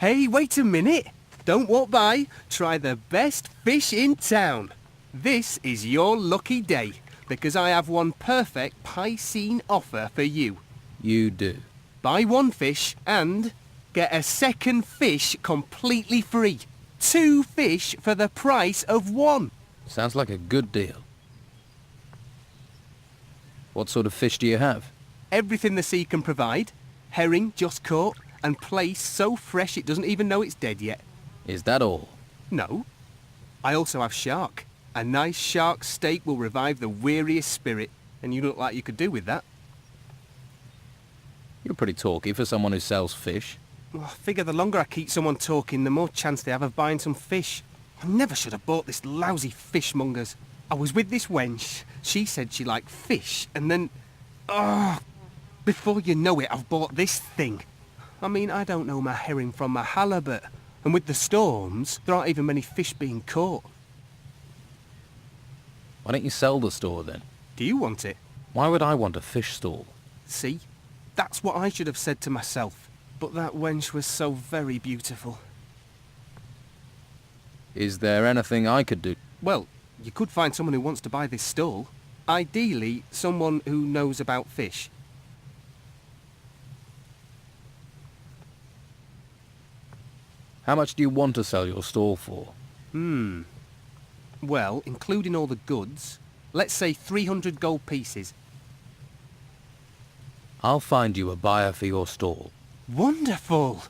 Hey, wait a minute. Don't walk by. Try the best fish in town. This is your lucky day, because I have one perfect Piscine offer for you. You do. Buy one fish and get a second fish completely free. 2 fish for the price of 1. Sounds like a good deal. What sort of fish do you have? Everything the sea can provide. Herring just caught and placed so fresh it doesn't even know it's dead yet. Is that all? No. I also have shark. A nice shark steak will revive the weariest spirit, and you look like you could do with that. You're pretty talky for someone who sells fish. Well, I figure the longer I keep someone talking, the more chance they have of buying some fish. I never should have bought this lousy fishmonger's. I was with this wench. She said she liked fish, and then... before you know it, I've bought this thing. I mean, I don't know my herring from my halibut. And with the storms, there aren't even many fish being caught. Why don't you sell the store then? Do you want it? Why would I want a fish stall? See? That's what I should have said to myself. But that wench was so very beautiful. Is there anything I could do? Well, you could find someone who wants to buy this stall. Ideally, someone who knows about fish. How much do you want to sell your stall for? Well, including all the goods, let's say 300 gold pieces. I'll find you a buyer for your stall. Wonderful!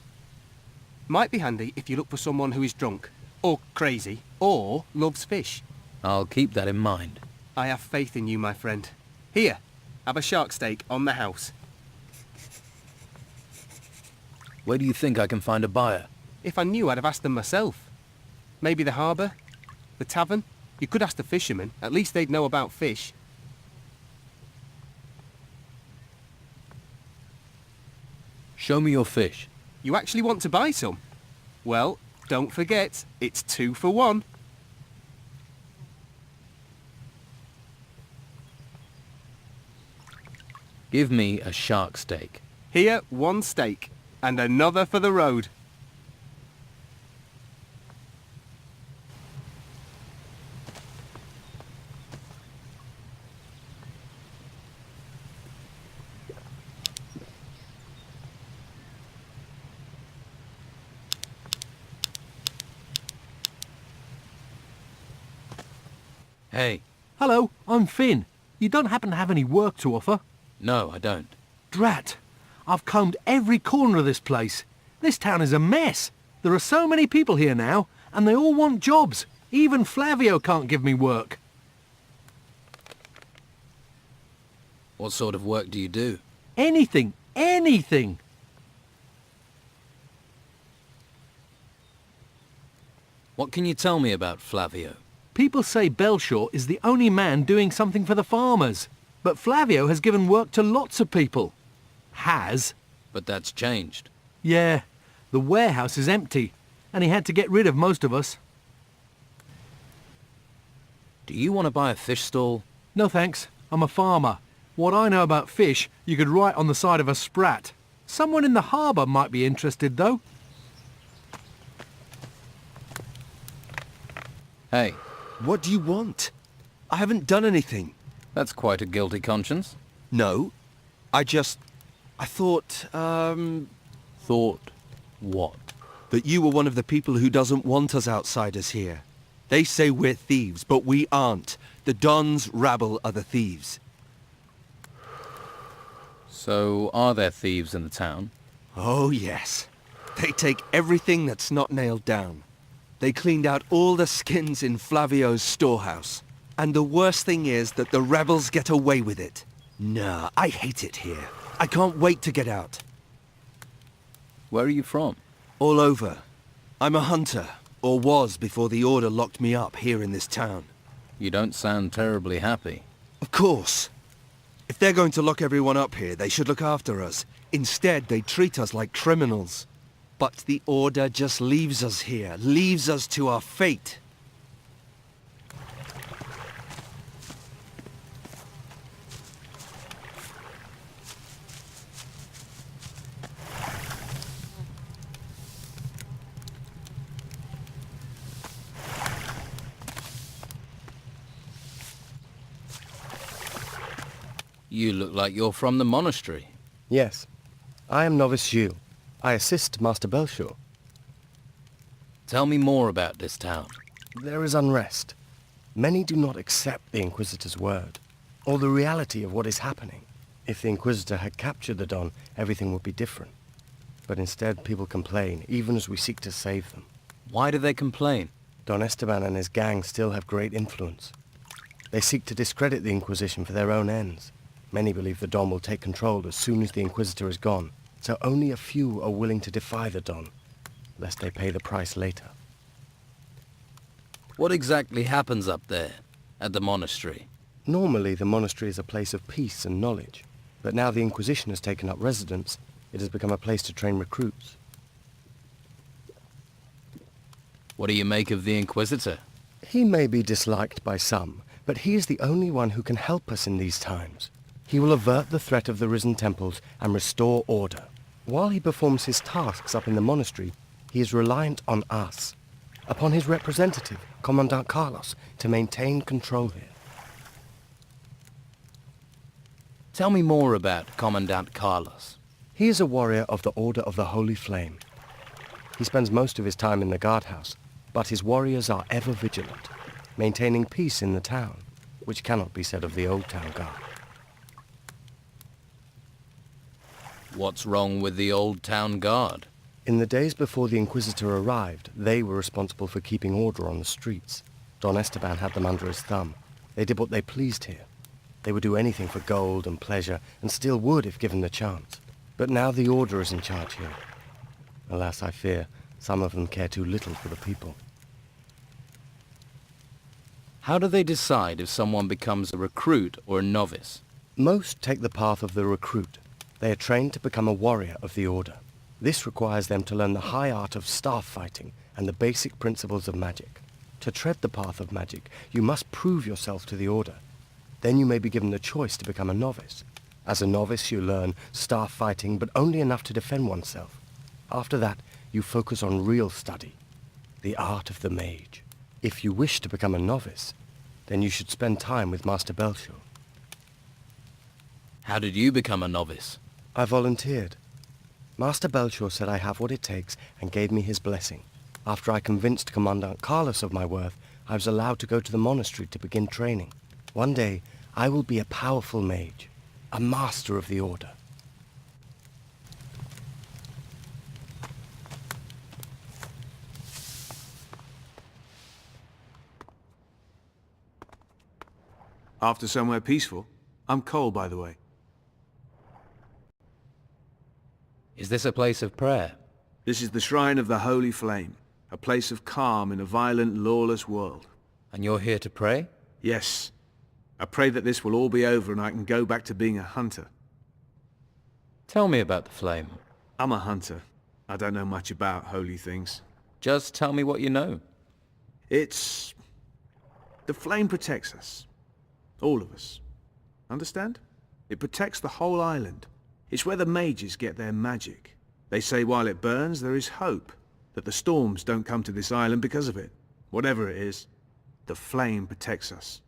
Might be handy if you look for someone who is drunk, or crazy, or loves fish. I'll keep that in mind. I have faith in you, my friend. Here, have a shark steak on the house. Where do you think I can find a buyer? If I knew, I'd have asked them myself. Maybe the harbour? The tavern? You could ask the fishermen. At least they'd know about fish. Show me your fish. You actually want to buy some? Well, don't forget, it's 2 for 1. Give me a shark steak. Here, 1 steak, and another for the road. Hey. Hello, I'm Finn. You don't happen to have any work to offer? No, I don't. Drat! I've combed every corner of this place. This town is a mess. There are so many people here now, and they all want jobs. Even Flavio can't give me work. What sort of work do you do? Anything, anything. What can you tell me about Flavio? People say Belshaw is the only man doing something for the farmers. But Flavio has given work to lots of people. Has. But that's changed. Yeah, the warehouse is empty, and he had to get rid of most of us. Do you want to buy a fish stall? No thanks, I'm a farmer. What I know about fish, you could write on the side of a sprat. Someone in the harbour might be interested, though. Hey, What do you want? I haven't done anything. that's quite a guilty conscience. No. I thought, Thought what? that you were one of the people who doesn't want us outsiders here. They say we're thieves, but we aren't. The Don's rabble are the thieves. So, are there thieves in the town? Oh, yes. They take everything that's not nailed down. They cleaned out all the skins in Flavio's storehouse. And the worst thing is that the rebels get away with it. Nah, I hate it here. I can't wait to get out. Where are you from? All over. I'm a hunter, or was before the Order locked me up here in this town. You don't sound terribly happy. Of course. If they're going to lock everyone up here, they should look after us. Instead, they treat us like criminals. But the Order just leaves us here, leaves us to our fate. You look like you're from the monastery. Yes. I am Novice Jules. I assist Master Belshore. Tell me more about this town. There is unrest. Many do not accept the Inquisitor's word, or the reality of what is happening. If the Inquisitor had captured the Don, everything would be different. But instead, people complain, even as we seek to save them. Why do they complain? Don Esteban and his gang still have great influence. They seek to discredit the Inquisition for their own ends. Many believe the Don will take control as soon as the Inquisitor is gone, so only a few are willing to defy the Don, lest they pay the price later. What exactly happens up there, at the monastery? Normally, the monastery is a place of peace and knowledge, but now the Inquisition has taken up residence, it has become a place to train recruits. What do you make of the Inquisitor? He may be disliked by some, but he is the only one who can help us in these times. He will avert the threat of the risen temples and restore order. While he performs his tasks up in the monastery, he is reliant on us, upon his representative, Commandant Carlos, to maintain control here. Tell me more about Commandant Carlos. He is a warrior of the Order of the Holy Flame. He spends most of his time in the guardhouse, but his warriors are ever vigilant, maintaining peace in the town, which cannot be said of the Old Town Guard. What's wrong with the Old Town Guard? In the days before the Inquisitor arrived, they were responsible for keeping order on the streets. Don Esteban had them under his thumb. They did what they pleased here. They would do anything for gold and pleasure, and still would if given the chance. But now the Order is in charge here. Alas, I fear, some of them care too little for the people. How do they decide if someone becomes a recruit or a novice? Most take the path of the recruit. They are trained to become a warrior of the Order. This requires them to learn the high art of staff fighting and the basic principles of magic. To tread the path of magic, you must prove yourself to the Order. Then you may be given the choice to become a novice. As a novice, you learn staff fighting, but only enough to defend oneself. After that, you focus on real study, the art of the mage. If you wish to become a novice, then you should spend time with Master Belshore. How did you become a novice? I volunteered. Master Belshore said I have what it takes and gave me his blessing. After I convinced Commandant Carlos of my worth, I was allowed to go to the monastery to begin training. One day, I will be a powerful mage, a master of the Order. After somewhere peaceful? I'm Cole, by the way. Is this a place of prayer? This is the Shrine of the Holy Flame, a place of calm in a violent, lawless world. And you're here to pray? Yes. I pray that this will all be over and I can go back to being a hunter. Tell me about the flame. I'm a hunter. I don't know much about holy things. Just tell me what you know. It's... the flame protects us. All of us. Understand? It protects the whole island. It's where the mages get their magic. They say while it burns, there is hope. That the storms don't come to this island because of it. Whatever it is, the flame protects us.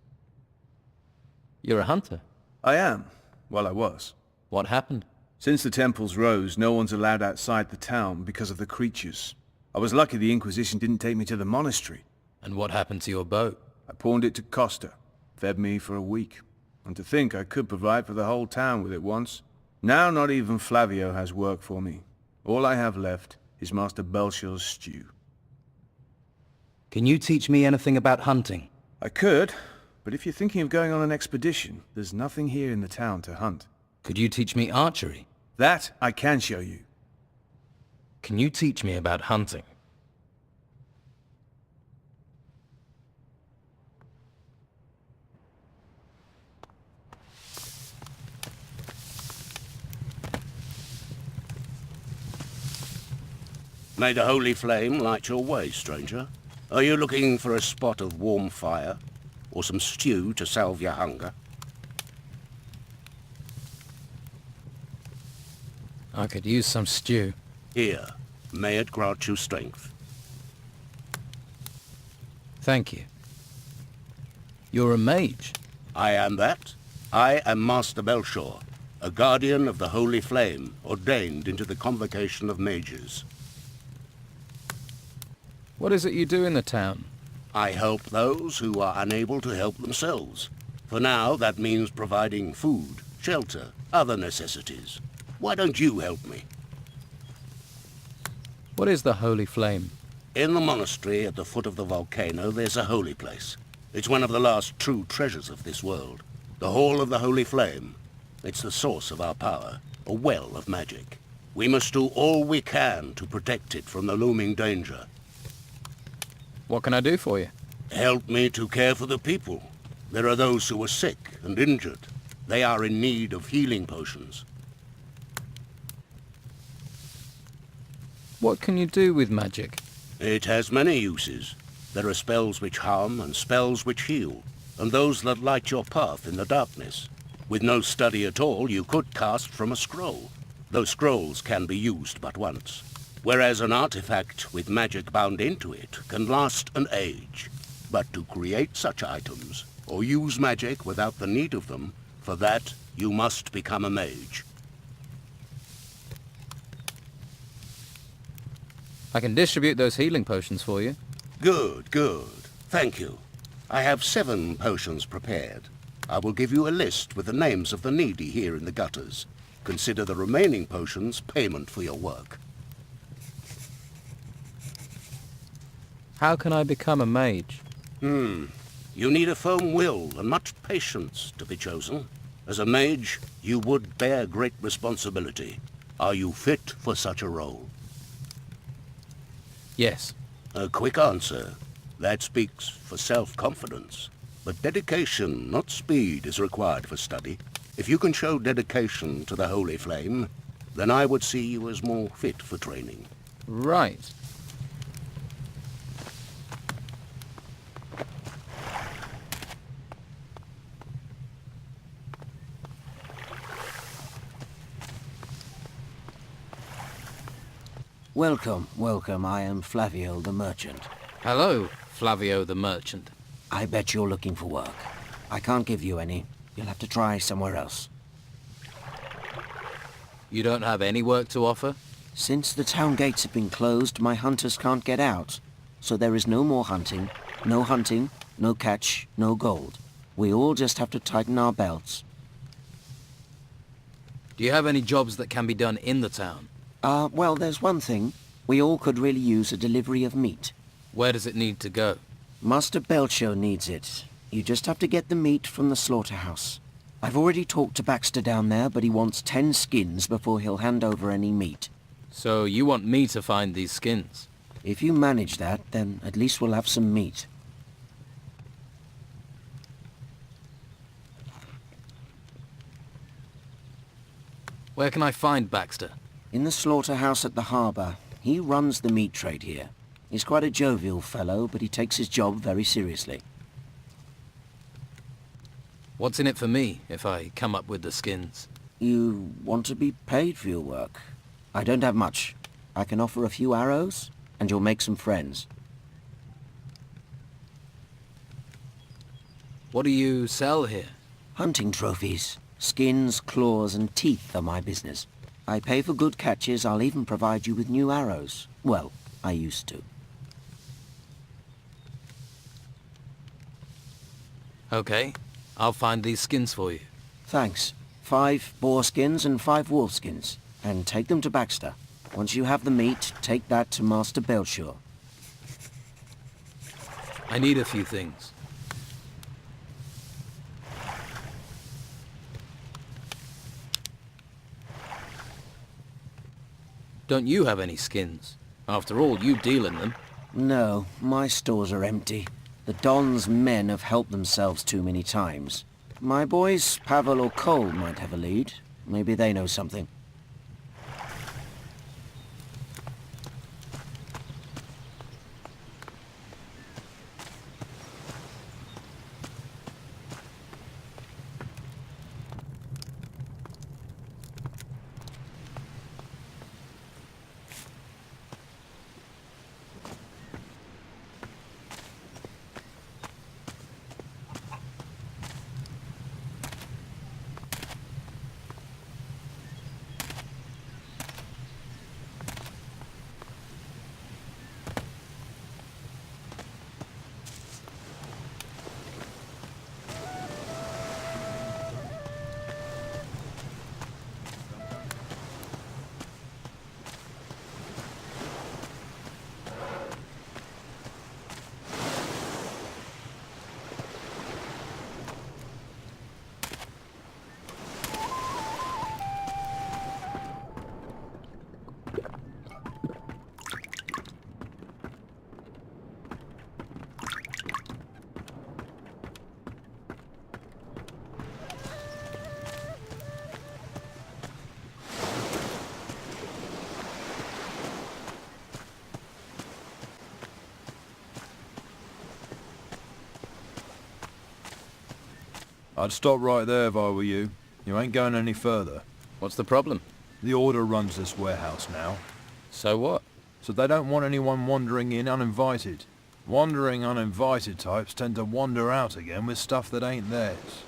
You're a hunter. I am. Well, I was. What happened? Since the temples rose, no one's allowed outside the town because of the creatures. I was lucky the Inquisition didn't take me to the monastery. And what happened to your boat? I pawned it to Costa. Fed me for a week. And to think I could provide for the whole town with it once. Now not even Flavio has work for me. All I have left is Master Belshore's stew. Can you teach me anything about hunting? I could, but if you're thinking of going on an expedition, there's nothing here in the town to hunt. Could you teach me archery? That I can show you. Can you teach me about hunting? May the holy flame light your way, stranger. Are you looking for a spot of warm fire? Or some stew to salve your hunger? I could use some stew. Here, may it grant you strength. Thank you. You're a mage. I am that. I am Master Belshore, a guardian of the Holy Flame, ordained into the convocation of mages. What is it you do in the town? I help those who are unable to help themselves. For now, that means providing food, shelter, other necessities. Why don't you help me? What is the Holy Flame? In the monastery at the foot of the volcano, there's a holy place. It's one of the last true treasures of this world. The Hall of the Holy Flame. It's the source of our power, a well of magic. We must do all we can to protect it from the looming danger. What can I do for you? Help me to care for the people. There are those who are sick and injured. They are in need of healing potions. What can you do with magic? It has many uses. There are spells which harm and spells which heal, and those that light your path in the darkness. With no study at all, you could cast from a scroll. Those scrolls can be used but once, whereas an artifact with magic bound into it can last an age. But to create such items, or use magic without the need of them, for that you must become a mage. I can distribute those healing potions for you. Good, good. Thank you. I have 7 potions prepared. I will give you a list with the names of the needy here in the gutters. Consider the remaining potions payment for your work. How can I become a mage? You need a firm will and much patience to be chosen. As a mage, you would bear great responsibility. Are you fit for such a role? Yes. A quick answer. That speaks for self-confidence. But dedication, not speed, is required for study. If you can show dedication to the Holy Flame, then I would see you as more fit for training. Right. Welcome, welcome. I am Flavio the merchant. Hello, Flavio the merchant. I bet you're looking for work. I can't give you any. You'll have to try somewhere else. You don't have any work to offer? Since the town gates have been closed, my hunters can't get out. So there is no more hunting, no catch, no gold. We all just have to tighten our belts. Do you have any jobs that can be done in the town? Well, there's one thing. We all could really use a delivery of meat. Where does it need to go? Master Belcho needs it. You just have to get the meat from the slaughterhouse. I've already talked to Baxter down there, but he wants 10 skins before he'll hand over any meat. So you want me to find these skins? If you manage that, then at least we'll have some meat. Where can I find Baxter? In the slaughterhouse at the harbour. He runs the meat trade here. He's quite a jovial fellow, but he takes his job very seriously. What's in it for me if I come up with the skins? You want to be paid for your work? I don't have much. I can offer a few arrows, and you'll make some friends. What do you sell here? Hunting trophies. Skins, claws, and teeth are my business. I pay for good catches. I'll even provide you with new arrows. Well, I used to. Okay, I'll find these skins for you. Thanks. 5 boar skins and 5 wolf skins. And take them to Baxter. Once you have the meat, take that to Master Belshore. I need a few things. Don't you have any skins? After all, you deal in them. No, my stores are empty. The Don's men have helped themselves too many times. My boys, Pavel or Cole, might have a lead. Maybe they know something. I'd stop right there if I were you. You ain't going any further. What's the problem? The Order runs this warehouse now, So what? so they don't want anyone wandering in uninvited. Wandering uninvited types tend to wander out again with stuff that ain't theirs.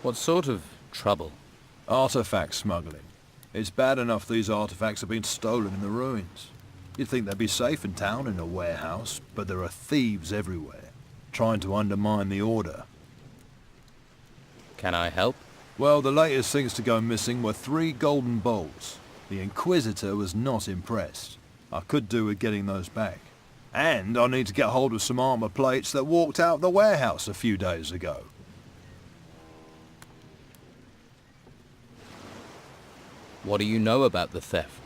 What sort of trouble? Artifact smuggling. It's bad enough these artifacts have been stolen in the ruins. You'd think they'd be safe in town in a warehouse, but there are thieves everywhere, trying to undermine the Order. Can I help? Well, the latest things to go missing were 3 golden bowls. The Inquisitor was not impressed. I could do with getting those back. And I need to get hold of some armor plates that walked out of the warehouse a few days ago. What do you know about the theft?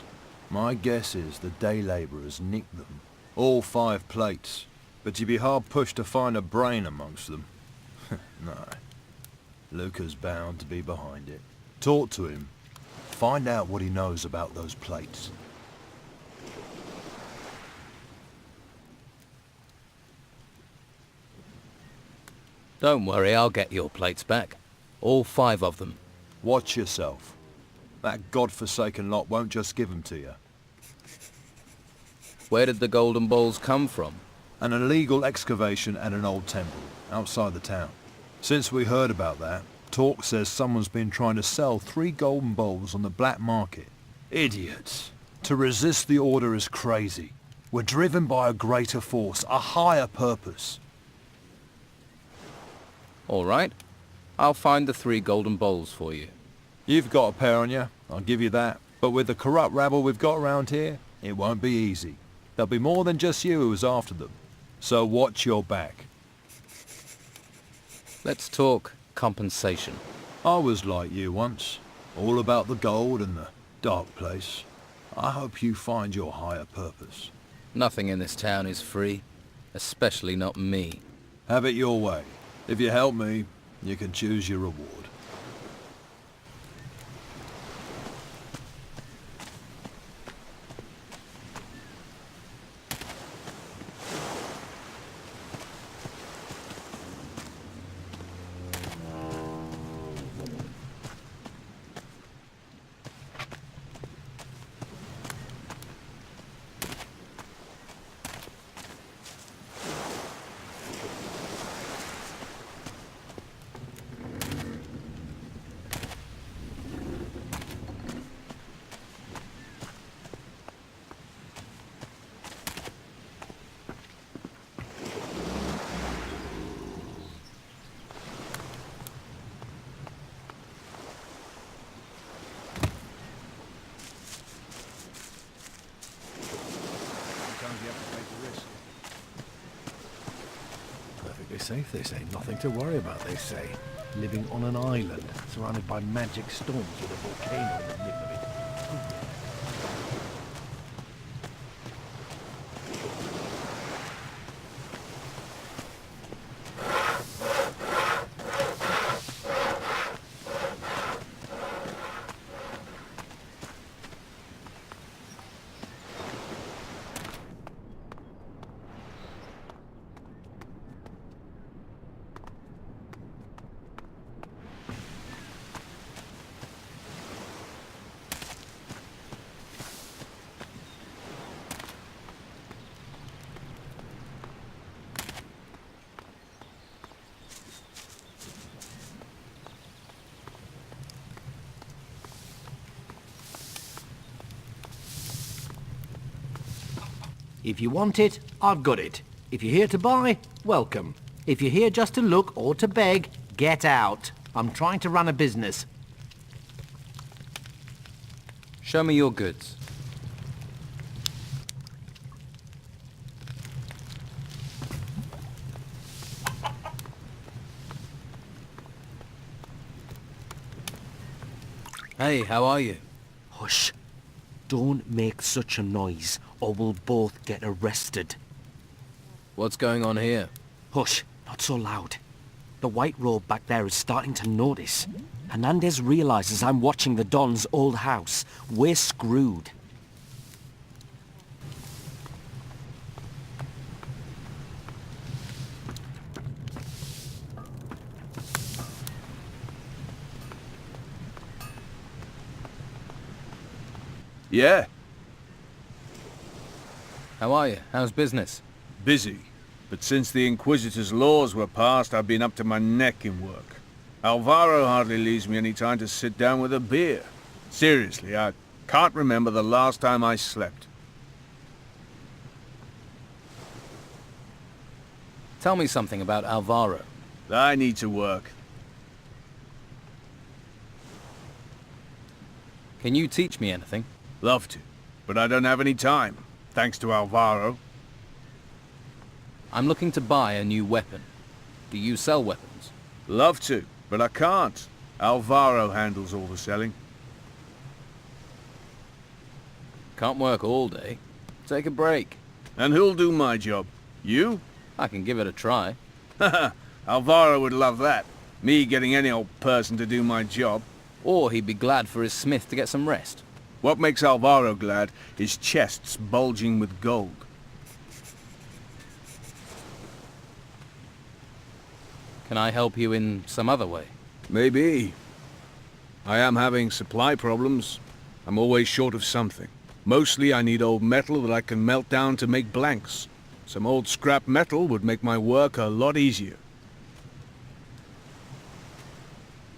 My guess is the day labourers nicked them. All 5 plates. But you'd be hard pushed to find a brain amongst them. No. Luca's bound to be behind it. Talk to him. Find out what he knows about those plates. Don't worry, I'll get your plates back. All 5 of them. Watch yourself. That godforsaken lot won't just give them to you. Where did the golden balls come from? An illegal excavation at an old temple, outside the town. Since we heard about that, talk says someone's been trying to sell 3 golden bowls on the black market. Idiots. To resist the Order is crazy. We're driven by a greater force, a higher purpose. All right. I'll find the 3 golden bowls for you. You've got a pair on you, I'll give you that. But with the corrupt rabble we've got around here, it won't be easy. There'll be more than just you who's after them. So watch your back. Let's talk compensation. I was like you once. All about the gold and the dark place. I hope you find your higher purpose. Nothing in this town is free, especially not me. Have it your way. If you help me, you can choose your reward. Perfectly safe, they say. Nothing to worry about, they say. Living on an island, surrounded by magic storms with a volcano in the middle of it. If you want it, I've got it. If you're here to buy, welcome. If you're here just to look or to beg, get out. I'm trying to run a business. Show me your goods. Hey, how are you? Hush. Don't make such a noise, or we'll both get arrested. What's going on here? Hush, not so loud. The white robe back there is starting to notice. Hernandez realizes I'm watching the Don's old house. We're screwed. Yeah, How are you? How's business? busy. But since the Inquisitor's laws were passed, I've been up to my neck in work. Alvaro hardly leaves me any time to sit down with a beer. Seriously, I can't remember the last time I slept. Tell me something about Alvaro. I need to work. Can you teach me anything? Love to, but I don't have any time, thanks to Alvaro. I'm looking to buy a new weapon. Do you sell weapons? Love to, but I can't. Alvaro handles all the selling. Can't work all day. Take a break. And who'll do my job? You? I can give it a try. Haha, Alvaro would love that. Me getting any old person to do my job. Or he'd be glad for his smith to get some rest. What makes Alvaro glad is chests bulging with gold. Can I help you in some other way? Maybe. I am having supply problems. I'm always short of something. Mostly I need old metal that I can melt down to make blanks. Some old scrap metal would make my work a lot easier.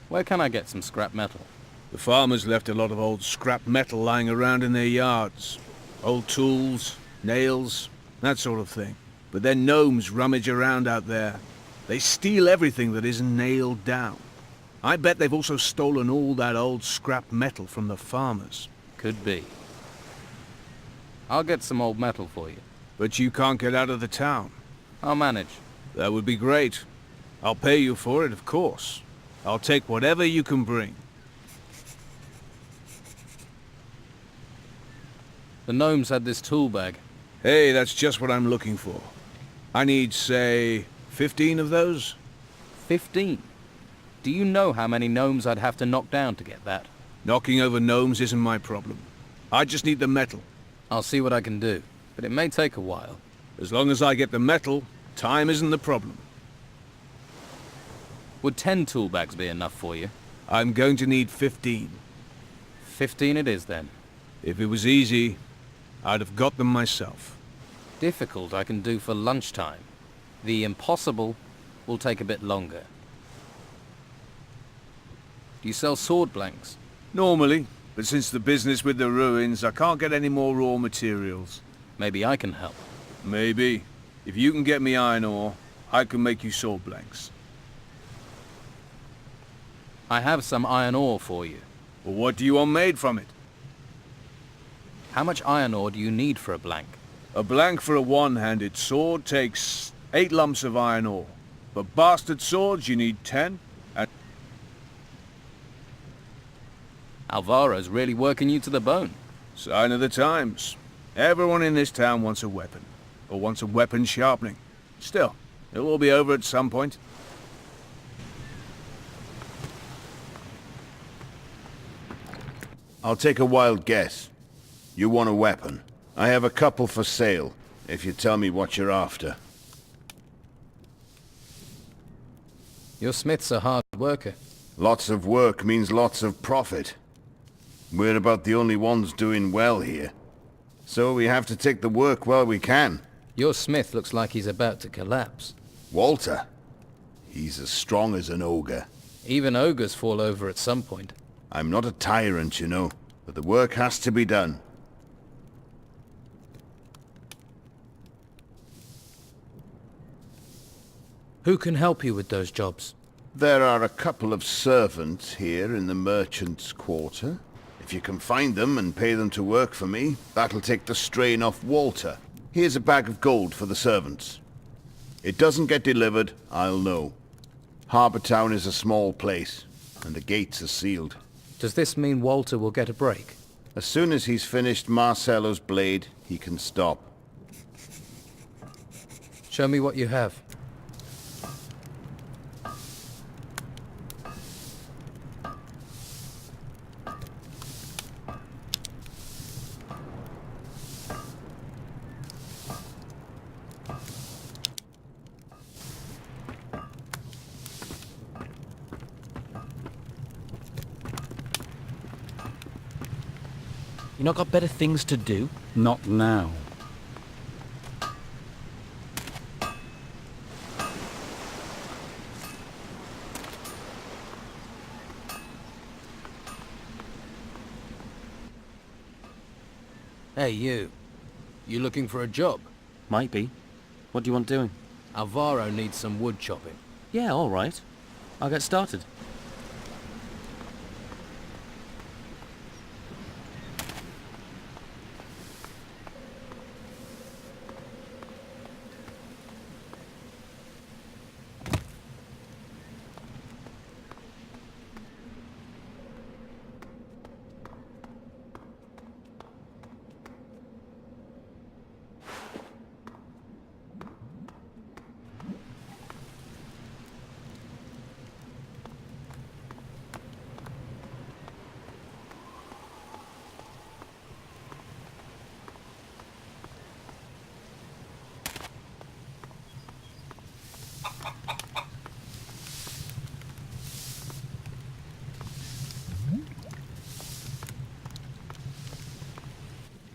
Where can I get some scrap metal? The farmers left a lot of old scrap metal lying around in their yards. Old tools, nails, that sort of thing. But then gnomes rummage around out there. They steal everything that isn't nailed down. I bet they've also stolen all that old scrap metal from the farmers. Could be. I'll get some old metal for you. But you can't get out of the town. I'll manage. That would be great. I'll pay you for it, of course. I'll take whatever you can bring. The gnomes had this tool bag. Hey, that's just what I'm looking for. I need, say, 15 of those? 15. Do you know how many gnomes I'd have to knock down to get that? Knocking over gnomes isn't my problem. I just need the metal. I'll see what I can do, but it may take a while. As long as I get the metal, time isn't the problem. Would 10 tool bags be enough for you? I'm going to need 15. 15 it is then. If it was easy, I'd have got them myself. Difficult I can do for lunchtime. The impossible will take a bit longer. Do you sell sword blanks? Normally, but since the business with the ruins, I can't get any more raw materials. Maybe I can help. Maybe. If you can get me iron ore, I can make you sword blanks. I have some iron ore for you. Well, what do you want made from it? How much iron ore do you need for a blank? A blank for a one-handed sword takes 8 lumps of iron ore. For bastard swords, you need 10, and Alvaro's really working you to the bone. sign of the times. Everyone in this town wants a weapon, or wants a weapon sharpening. Still, it'll all be over at some point. I'll take a wild guess. You want a weapon. I have a couple for sale, if you tell me what you're after. Your smith's a hard worker. Lots of work means lots of profit. We're about the only ones doing well here. So we have to take the work while we can. Your smith looks like he's about to collapse. Walter? He's as strong as an ogre. Even ogres fall over at some point. I'm not a tyrant, you know, but the work has to be done. Who can help you with those jobs? There are a couple of servants here in the merchant's quarter. If you can find them and pay them to work for me, that'll take the strain off Walter. Here's a bag of gold for the servants. It doesn't get delivered, I'll know. Harbour Town is a small place, and the gates are sealed. Does this mean Walter will get a break? As soon as he's finished Marcello's blade, he can stop. Show me what you have. You not got better things to do? Not now. Hey, you. You looking for a job? Might be. What do you want doing? Alvaro needs some wood chopping. Yeah, all right. I'll get started.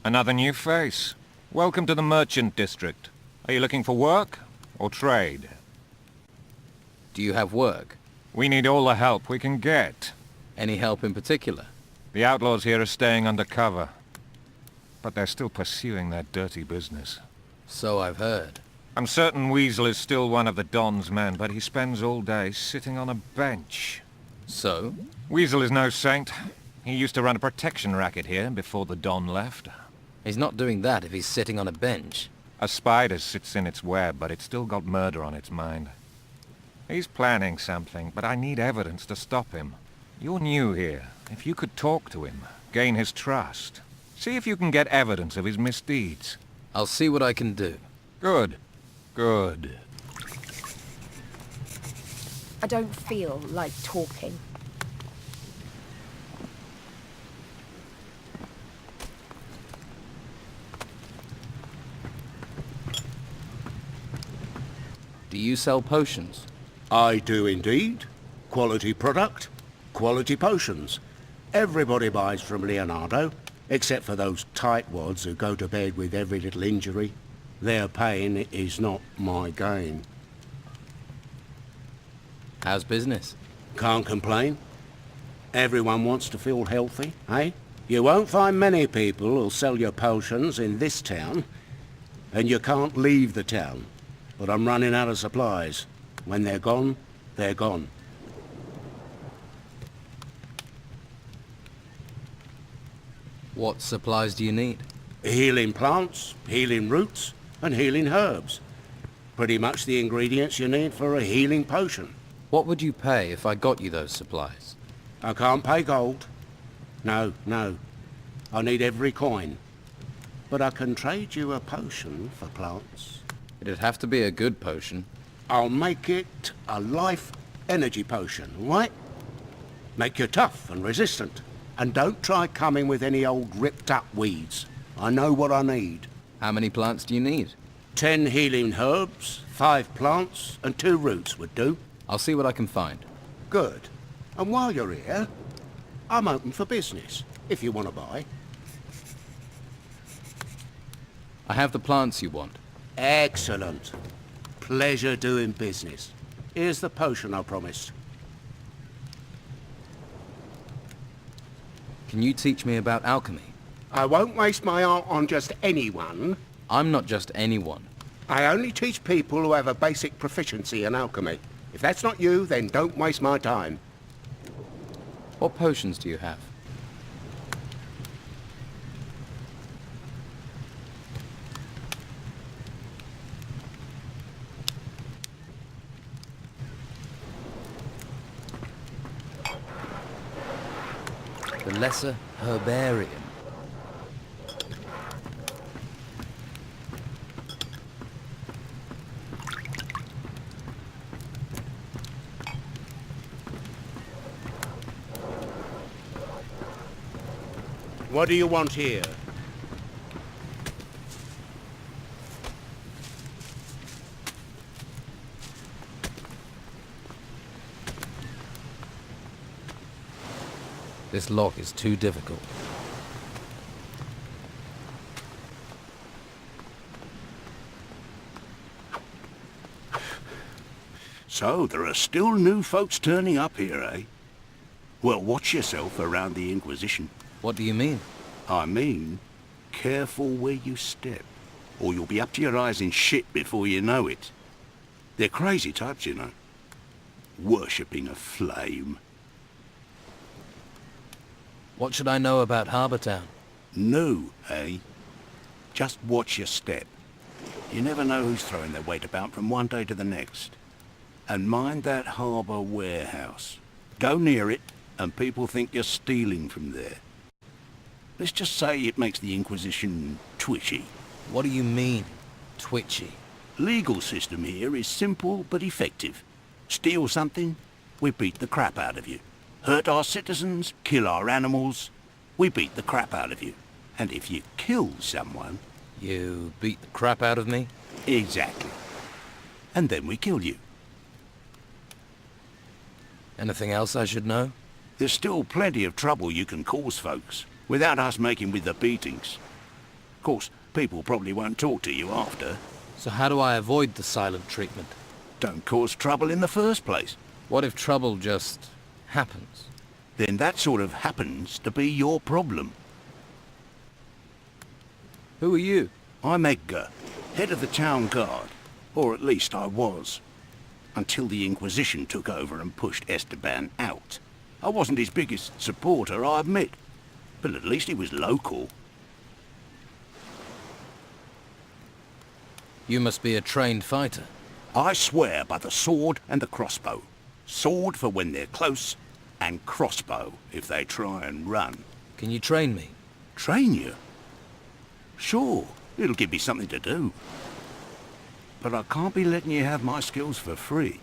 Another new face. Welcome to the Merchant District. Are you looking for work or trade? Do you have work? We need all the help we can get. Any help in particular? The outlaws here are staying under cover. But they're still pursuing their dirty business. So I've heard. I'm certain Weasel is still one of the Don's men, but he spends all day sitting on a bench. So? Weasel is no saint. He used to run a protection racket here before the Don left. He's not doing that if he's sitting on a bench. A spider sits in its web, but it's still got murder on its mind. He's planning something, but I need evidence to stop him. You're new here. If you could talk to him, gain his trust, see if you can get evidence of his misdeeds. I'll see what I can do. Good. Good. I don't feel like talking. Do you sell potions? I do indeed. Quality product, quality potions. Everybody buys from Leonardo, except for those tightwads who go to bed with every little injury. Their pain is not my gain. How's business? Can't complain. Everyone wants to feel healthy, eh? You won't find many people who'll sell your potions in this town, and you can't leave the town. But I'm running out of supplies. When they're gone, they're gone. What supplies do you need? Healing plants, healing roots, and healing herbs. Pretty much the ingredients you need for a healing potion. What would you pay if I got you those supplies? I can't pay gold. No, no. I need every coin. But I can trade you a potion for plants. It'd have to be a good potion. I'll make it a life energy potion, right? Make you tough and resistant. And don't try coming with any old ripped-up weeds. I know what I need. How many plants do you need? 10 healing herbs, 5 plants, and 2 roots would do. I'll see what I can find. Good. And while you're here, I'm open for business, if you want to buy. I have the plants you want. Excellent. Pleasure doing business. Here's the potion I promised. Can you teach me about alchemy? I won't waste my art on just anyone. I'm not just anyone. I only teach people who have a basic proficiency in alchemy. If that's not you, then don't waste my time. What potions do you have? The Lesser Herbarium. What do you want here? This lock is too difficult. So there are still new folks turning up here, eh? Well, watch yourself around the Inquisition. What do you mean? I mean, careful where you step, or you'll be up to your eyes in shit before you know it. They're crazy types, you know. Worshipping a flame. What should I know about Harbour Town? No, eh? Just watch your step. You never know who's throwing their weight about from one day to the next. And mind that harbour warehouse. Go near it, and people think you're stealing from there. Let's just say it makes the Inquisition twitchy. What do you mean, twitchy? Legal system here is simple but effective. Steal something, we beat the crap out of you. Hurt our citizens, kill our animals, we beat the crap out of you. And if you kill someone... You beat the crap out of me? Exactly. And then we kill you. Anything else I should know? There's still plenty of trouble you can cause folks, without us making with the beatings. Of course, people probably won't talk to you after. So how do I avoid the silent treatment? Don't cause trouble in the first place. What if trouble just happens? Then that sort of happens to be your problem. Who are you? I'm Edgar, head of the town guard. Or at least I was. Until the Inquisition took over and pushed Esteban out. I wasn't his biggest supporter, I admit. But at least he was local. You must be a trained fighter. I swear by the sword and the crossbow. Sword for when they're close, and crossbow if they try and run. Can you train me? Train you? Sure, it'll give me something to do. But I can't be letting you have my skills for free.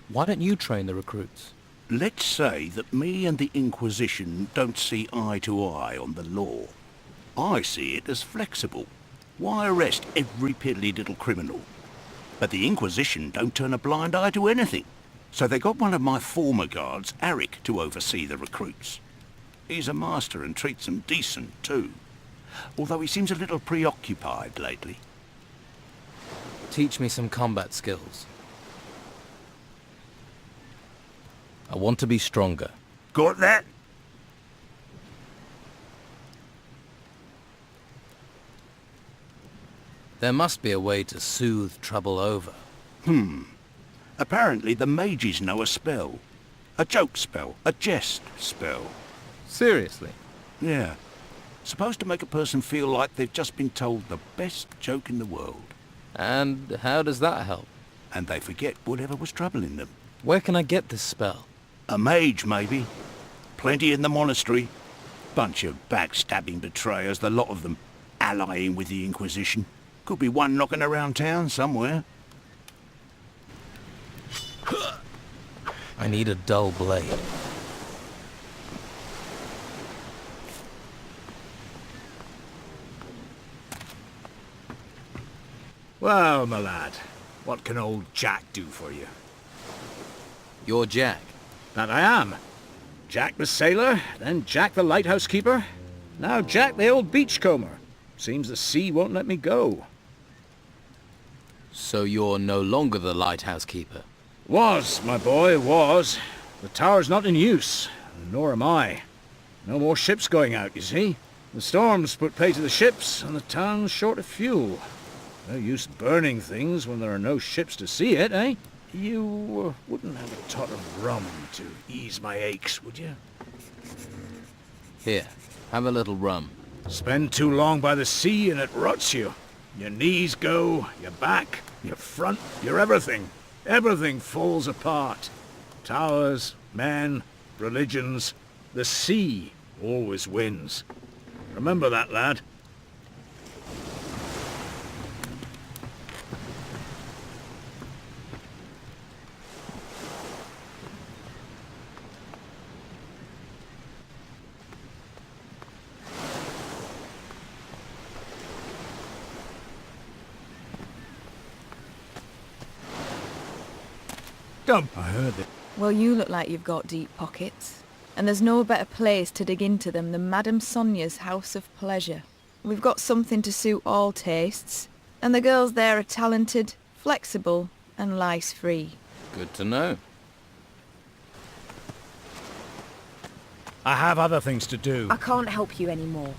Why don't you train the recruits? Let's say that me and the Inquisition don't see eye to eye on the law. I see it as flexible. Why arrest every piddly little criminal? But the Inquisition don't turn a blind eye to anything. So they got one of my former guards, Arik, to oversee the recruits. He's a master and treats them decent, too. Although he seems a little preoccupied lately. Teach me some combat skills. I want to be stronger. Got that? There must be a way to soothe trouble over. Apparently the mages know a spell. A joke spell. A jest spell. Seriously? Yeah. Supposed to make a person feel like they've just been told the best joke in the world. And how does that help? And they forget whatever was troubling them. Where can I get this spell? A mage, maybe. Plenty in the monastery. Bunch of backstabbing betrayers, the lot of them, allying with the Inquisition. Could be one knocking around town somewhere. I need a dull blade. Well, my lad, what can old Jack do for you? You're Jack. That I am. Jack the sailor, then Jack the lighthouse keeper. Now Jack the old beachcomber. Seems the sea won't let me go. So you're no longer the lighthouse keeper? Was, my boy, was. The tower's not in use, nor am I. No more ships going out, you see. The storms put pay to the ships, and the town's short of fuel. No use burning things when there are no ships to see it, eh? You wouldn't have a tot of rum to ease my aches, would you? Here, have a little rum. Spend too long by the sea and it rots you. Your knees go, your back, your front, your everything. Everything falls apart. Towers, men, religions. The sea always wins. Remember that, lad. I heard it. Well, you look like you've got deep pockets. And there's no better place to dig into them than Madame Sonia's House of Pleasure. We've got something to suit all tastes. And the girls there are talented, flexible, and lice-free. Good to know. I have other things to do. I can't help you anymore.